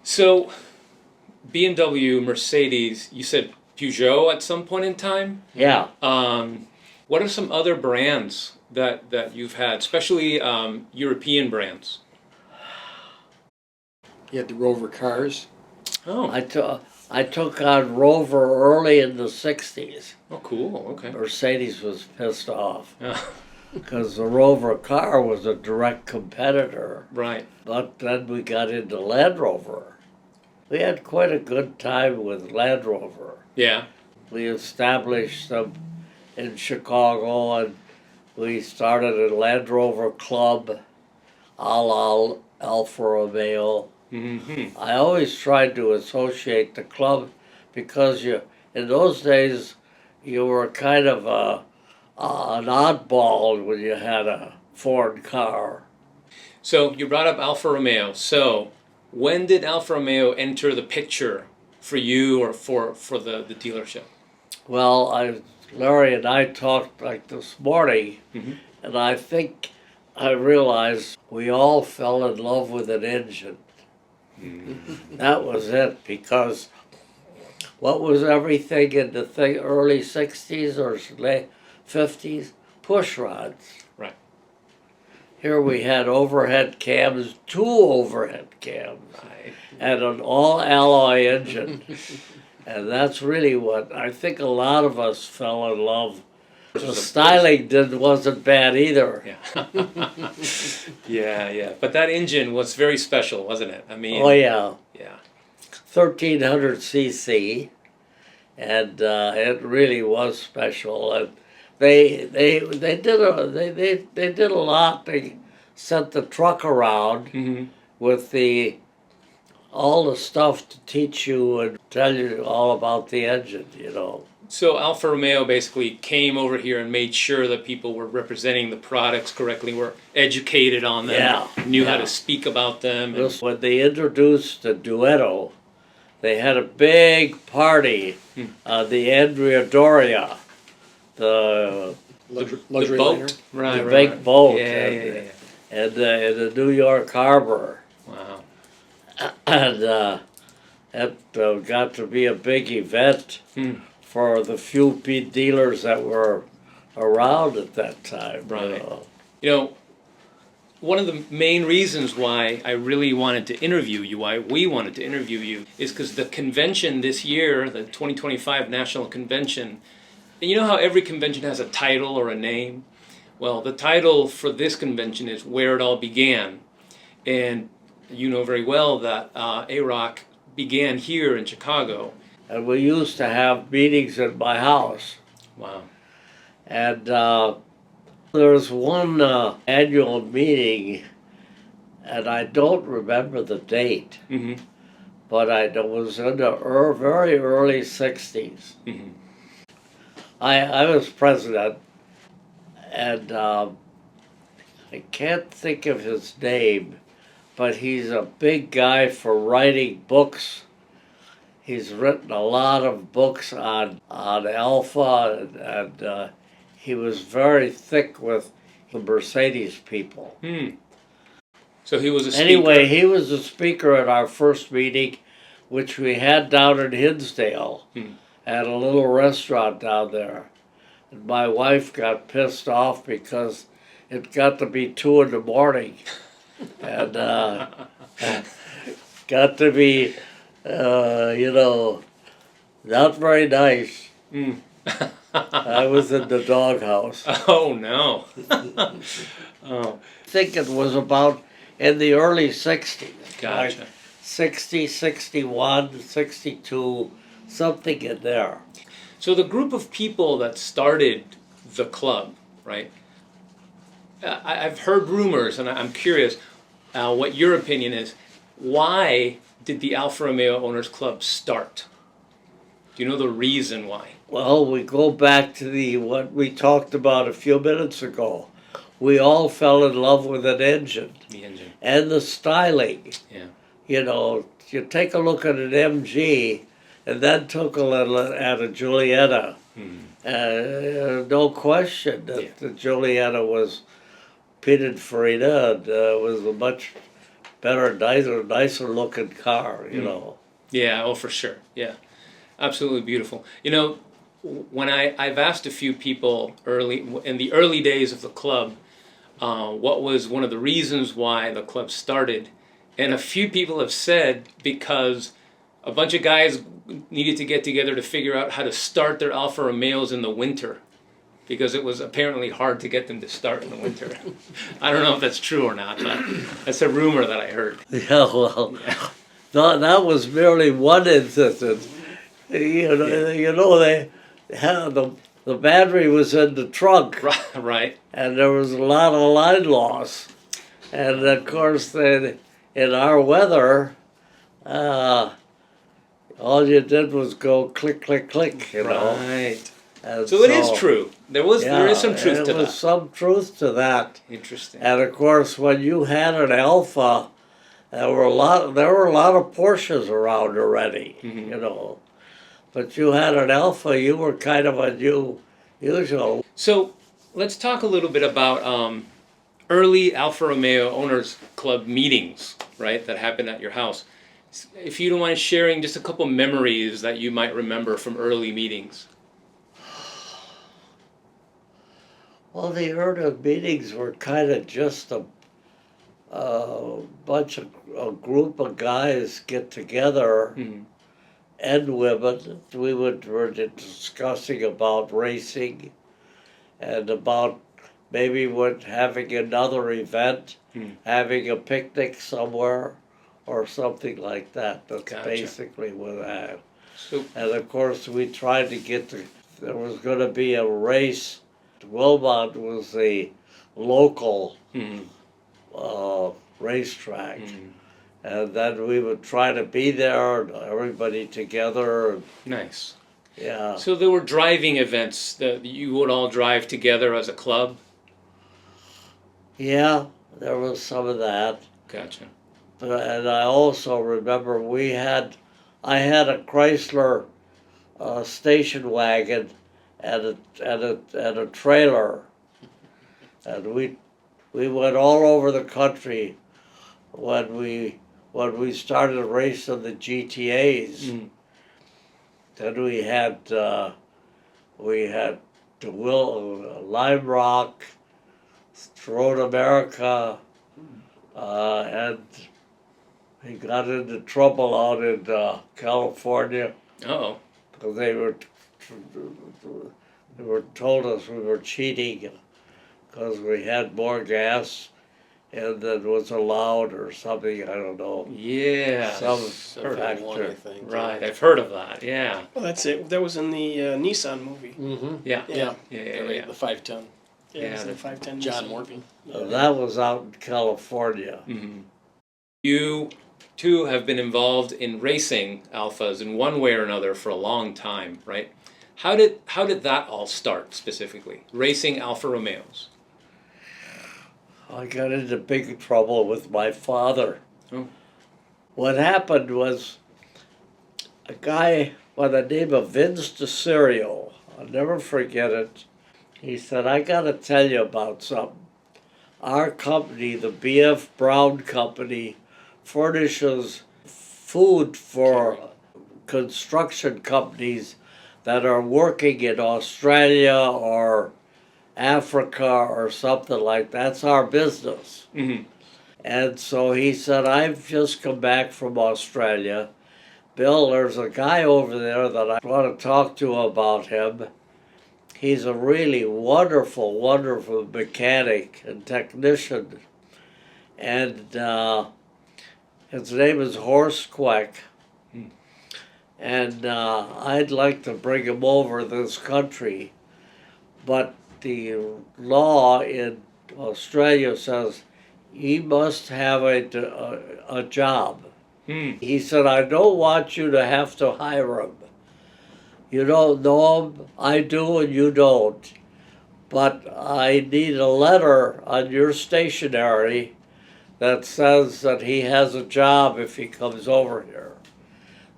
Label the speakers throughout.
Speaker 1: So, BMW, Mercedes, you said Peugeot at some point in time?
Speaker 2: Yeah.
Speaker 1: What are some other brands that you've had, especially European brands?
Speaker 3: You had the Rover cars.
Speaker 1: Oh,
Speaker 2: I took on Rover early in the 60s.
Speaker 1: oh, cool. Okay.
Speaker 2: Mercedes was pissed off
Speaker 1: Yeah.
Speaker 2: because the Rover car was a direct competitor.
Speaker 1: Right.
Speaker 2: But then we got into Land Rover. We had quite a good time with Land Rover.
Speaker 1: Yeah.
Speaker 2: We established them in Chicago, and we started a Land Rover club, a la Alfa Romeo.
Speaker 1: Mm-hmm.
Speaker 2: I always tried to associate the club because in those days you were kind of an oddball when you had a foreign car.
Speaker 1: So you brought up Alfa Romeo. So when did Alfa Romeo enter the picture for you or for the dealership?
Speaker 2: Well, Larry and I talked like this morning,
Speaker 1: Mhm.
Speaker 2: and I think I realized we all fell in love with an engine. That was it, because what was everything in the early 60s or late 50s? Push rods.
Speaker 1: Right.
Speaker 2: Here we had overhead cams, 2 overhead cams,
Speaker 1: Right.
Speaker 2: and an all-alloy engine. And that's really what I think a lot of us fell in love. The styling wasn't bad either.
Speaker 1: Yeah. yeah. But that engine was very special, wasn't it? I mean.
Speaker 2: Oh yeah,
Speaker 1: Yeah.
Speaker 2: 1300 cc, and it really was special. And they did a lot. They sent the truck around
Speaker 1: Mm-hmm.
Speaker 2: with all the stuff to teach you and tell you all about the engine, you know.
Speaker 1: So Alfa Romeo basically came over here and made sure that people were representing the products correctly, were educated on them,
Speaker 2: Yeah,
Speaker 1: knew how
Speaker 2: yeah.
Speaker 1: to speak about them. And,
Speaker 2: When they introduced the Duetto, they had a big party on the Andrea Doria, the
Speaker 3: Luxury
Speaker 1: boat.
Speaker 3: liner.
Speaker 1: Right,
Speaker 2: the big boat,
Speaker 1: Yeah.
Speaker 2: and in the New York Harbor.
Speaker 1: Wow.
Speaker 2: And it got to be a big event for the few dealers that were around at that time.
Speaker 1: Right. You know, one of the main reasons why I really wanted to interview you, why we wanted to interview you, is because the convention this year, the 2025 National Convention, and you know how every convention has a title or a name? Well, the title for this convention is Where It All Began. And you know very well that AROC began here in Chicago.
Speaker 2: And we used to have meetings at my house.
Speaker 1: Wow.
Speaker 2: And there was one annual meeting, and I don't remember the date,
Speaker 1: Mm-hmm.
Speaker 2: but it was in the very early 60s.
Speaker 1: Mm-hmm.
Speaker 2: I was president, and I can't think of his name, but he's a big guy for writing books. He's written a lot of books on Alfa, and he was very thick with the Mercedes people.
Speaker 1: So he was a speaker.
Speaker 2: Anyway, he was a speaker at our first meeting, which we had down in Hinsdale, at a little restaurant down there. And my wife got pissed off because it got to be 2 in the morning. And got to be, not very nice. I was in the doghouse.
Speaker 1: Oh, no. Oh,
Speaker 2: I think it was about in the early 60s.
Speaker 1: gotcha.
Speaker 2: Like 60, 61, 62, something in there.
Speaker 1: So the group of people that started the club, right? I've heard rumors, and I'm curious what your opinion is. Why did the Alfa Romeo Owners Club start? Do you know the reason why?
Speaker 2: Well, we go back to what we talked about a few minutes ago. We all fell in love with an engine.
Speaker 1: The engine.
Speaker 2: And the styling.
Speaker 1: Yeah.
Speaker 2: You know, you take a look at an MG, and then took a little at a Giulietta. No question that the Giulietta was Pininfarina, and was a much nicer looking car, you know.
Speaker 1: Yeah, oh, for sure. Yeah, absolutely beautiful. You know, when I've asked a few people in the early days of the club, what was one of the reasons why the club started, and a few people have said because a bunch of guys needed to get together to figure out how to start their Alfa Romeos in the winter, because it was apparently hard to get them to start in the winter. I don't know if that's true or not, but that's a rumor that I heard.
Speaker 2: Yeah, well, that was merely one instance. You know, they had the battery was in the trunk,
Speaker 1: Right.
Speaker 2: and there was a lot of line loss, and of course, then in our weather, all you did was go click, click, click. You know.
Speaker 1: Right.
Speaker 2: And
Speaker 1: So it is true. There is some truth to
Speaker 2: there was
Speaker 1: that.
Speaker 2: some truth to that.
Speaker 1: Interesting.
Speaker 2: And of course, when you had an Alfa, there were a lot of Porsches around already, you know. But you had an Alfa, you were kind of unusual.
Speaker 1: So let's talk a little bit about early Alfa Romeo Owners Club meetings, right, that happened at your house. If you don't mind sharing just a couple memories that you might remember from early meetings.
Speaker 2: Well, the early meetings were kind of just a group of guys get together, and women. We were discussing about racing and about maybe having another event, having a picnic somewhere or something like that. That's
Speaker 1: Gotcha.
Speaker 2: basically what I had.
Speaker 1: So,
Speaker 2: And of course, we tried to there was going to be a race. Wilmot was the local racetrack. And then we would try to be there, everybody together.
Speaker 1: nice.
Speaker 2: Yeah.
Speaker 1: So there were driving events that you would all drive together as a club?
Speaker 2: Yeah, there was some of that.
Speaker 1: Gotcha.
Speaker 2: And I also remember I had a Chrysler station wagon and a trailer, and we went all over the country when we started racing the GTAs. Then we had Lime Rock, Road America, and he got into trouble out in California
Speaker 1: Uh-oh.
Speaker 2: because they were told us we were cheating because we had more gas and than was allowed or something. I don't know.
Speaker 1: Yeah.
Speaker 2: Some
Speaker 3: Heard of one, I
Speaker 2: factor.
Speaker 3: think.
Speaker 1: Right, I've heard of that, yeah.
Speaker 4: Well, that's it. That was in the Nissan movie.
Speaker 3: Mm-hmm.
Speaker 1: Yeah.
Speaker 4: Yeah.
Speaker 1: Yeah.
Speaker 3: The 5-ton.
Speaker 4: Yeah, it was
Speaker 1: Yeah,
Speaker 4: the 510
Speaker 3: John
Speaker 4: Nissan
Speaker 3: Morton.
Speaker 4: movie.
Speaker 2: That was out in California.
Speaker 1: You two have been involved in racing Alfas in one way or another for a long time, right? How did that all start specifically? Racing Alfa Romeos.
Speaker 2: I got into big trouble with my father.
Speaker 1: Oh.
Speaker 2: What happened was a guy by the name of Vince DeCerio, I'll never forget it. He said, I got to tell you about something. Our company, the B.F. Brown Company, furnishes food for construction companies that are working in Australia or Africa or something like that. That's our business. And so he said, I've just come back from Australia. Bill, there's a guy over there that I want to talk to about him. He's a really wonderful, wonderful mechanic and technician. And his name is Horst Kwech. And I'd like to bring him over this country. But the law in Australia says he must have a job. He said, I don't want you to have to hire him. You don't know him, I do and you don't. But I need a letter on your stationery that says that he has a job if he comes over here.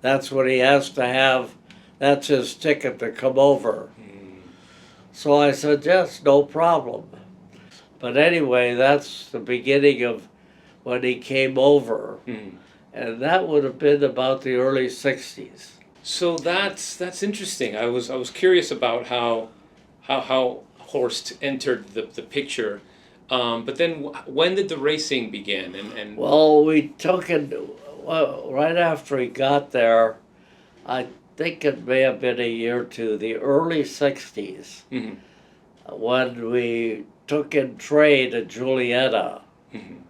Speaker 2: That's what he has to have. That's his ticket to come over. So I said, yes, no problem. But anyway, that's the beginning of when he came over.
Speaker 1: Mhm.
Speaker 2: And that would have been about the early 60s.
Speaker 1: So that's interesting. I was curious about how Horst entered the picture, but then when did the racing begin? And
Speaker 2: Well, we took it right after he got there. I think it may have been a year or two, the early 60s,
Speaker 1: Mhm.
Speaker 2: when we took in trade at Julietta.
Speaker 1: Mhm.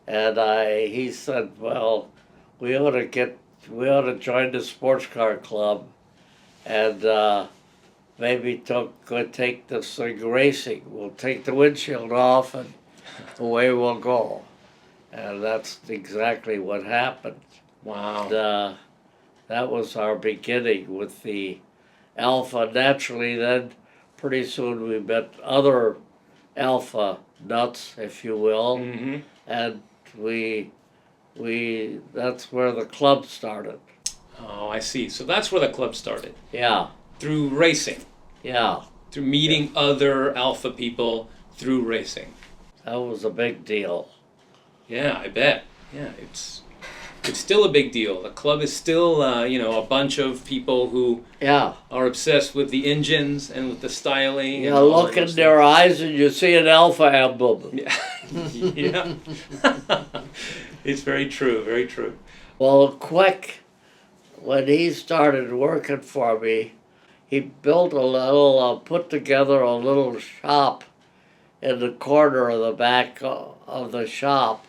Speaker 2: And he said, well, we ought to join the sports car club and maybe take this thing racing. We'll take the windshield off and away we'll go. And that's exactly what happened.
Speaker 1: wow.
Speaker 2: And, that was our beginning with the Alfa. Naturally, then pretty soon we met other Alfa nuts, if you will,
Speaker 1: Hmm.
Speaker 2: and that's where the club started.
Speaker 1: Oh, I see. So that's where the club started,
Speaker 2: Yeah,
Speaker 1: through racing,
Speaker 2: yeah,
Speaker 1: through meeting other Alpha people through racing.
Speaker 2: that was a big deal.
Speaker 1: Yeah, I bet. Yeah, it's still a big deal. The club is still, a bunch of people who
Speaker 2: Yeah,
Speaker 1: are obsessed with the engines and with the styling.
Speaker 2: you
Speaker 1: and all
Speaker 2: look
Speaker 1: of
Speaker 2: in
Speaker 1: those
Speaker 2: their eyes and you see an Alfa emblem.
Speaker 1: things. Yeah. It's very true, very true.
Speaker 2: Well, Kwech, when he started working for me, he built put together a little shop in the corner of the back of the shop,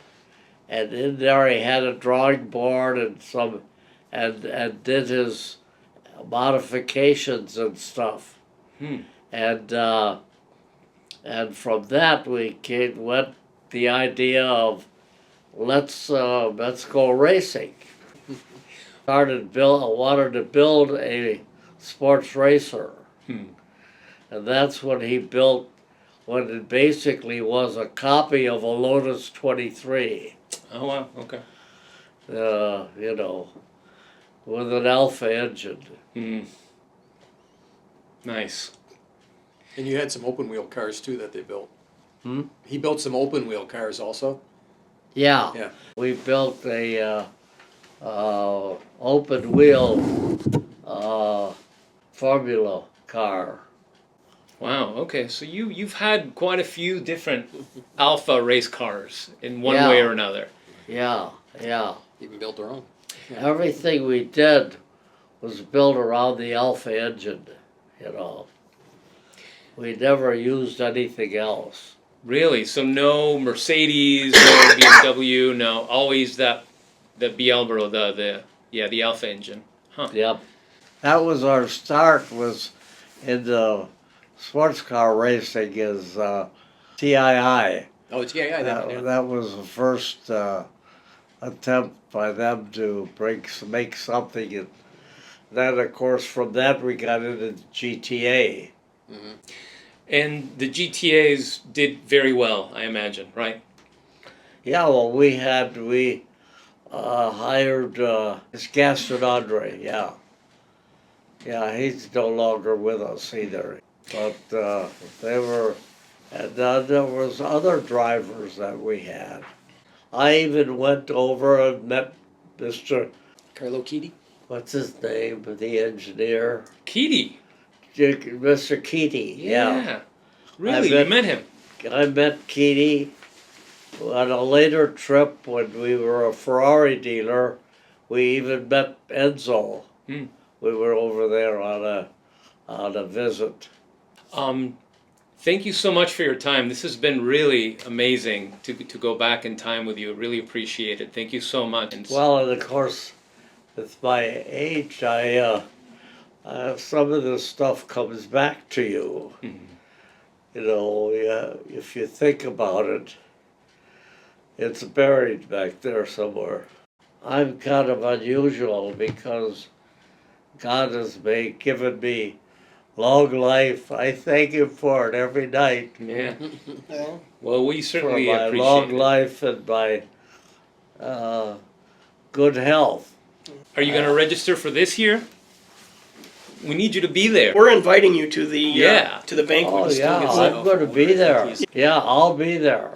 Speaker 2: and in there he had a drawing board and did his modifications and stuff,
Speaker 1: Hmm.
Speaker 2: and from that went the idea of let's go racing. Wanted to build a sports racer.
Speaker 1: Hmm.
Speaker 2: And that's when he built what it basically was a copy of a Lotus 23,
Speaker 1: Oh, wow, okay.
Speaker 2: with an Alfa engine.
Speaker 1: Hmm. Nice.
Speaker 3: And you had some open wheel cars too that they built.
Speaker 2: Hmm?
Speaker 3: He built some open wheel cars also.
Speaker 2: Yeah.
Speaker 3: Yeah.
Speaker 2: We built a open wheel Formula car.
Speaker 1: Wow, okay. So you've had quite a few different Alpha race cars in one
Speaker 2: Yeah.
Speaker 1: way or another.
Speaker 2: Yeah, yeah.
Speaker 3: Even built their own.
Speaker 2: Everything we did was built around the Alfa engine, We never used anything else.
Speaker 1: Really? So no Mercedes, no BMW, no, always the Bielbro, the Alpha engine. Huh.
Speaker 2: Yep. That was our start, was in the sports car racing is TII.
Speaker 3: Oh, it's yeah.
Speaker 2: That was the first attempt by them to make something. And then, of course, from that we got into the GTA.
Speaker 1: And the GTAs did very well, I imagine, right?
Speaker 2: Yeah, well, we hired Gaston Andrey, yeah. Yeah, he's no longer with us either. But and then there was other drivers that we had. I even went over and met Mr.
Speaker 3: Carlo Keaty.
Speaker 2: What's his name, the engineer?
Speaker 1: Keaty.
Speaker 2: Mr. Keaty, yeah.
Speaker 1: Really? You met him?
Speaker 2: I met Keaty on a later trip when we were a Ferrari dealer. We even met Enzo.
Speaker 1: Hmm.
Speaker 2: We were over there on a visit.
Speaker 1: Thank you so much for your time. This has been really amazing to go back in time with you. Really appreciate it. Thank you so much.
Speaker 2: Well, and of course, with my age, some of this stuff comes back to you. If you think about it, it's buried back there somewhere. I'm kind of unusual because God has given me long life. I thank Him for it every night.
Speaker 1: Yeah. Well, we
Speaker 2: For
Speaker 1: certainly
Speaker 2: my
Speaker 1: appreciate
Speaker 2: long
Speaker 1: it.
Speaker 2: life and my good health.
Speaker 1: Are you going to register for this year? We need you to be there.
Speaker 4: We're inviting you to the
Speaker 1: Yeah.
Speaker 4: to the banquet.
Speaker 2: Oh
Speaker 4: in
Speaker 2: yeah,
Speaker 4: Stillgate.
Speaker 2: I'm going to be there. Yeah, I'll be there.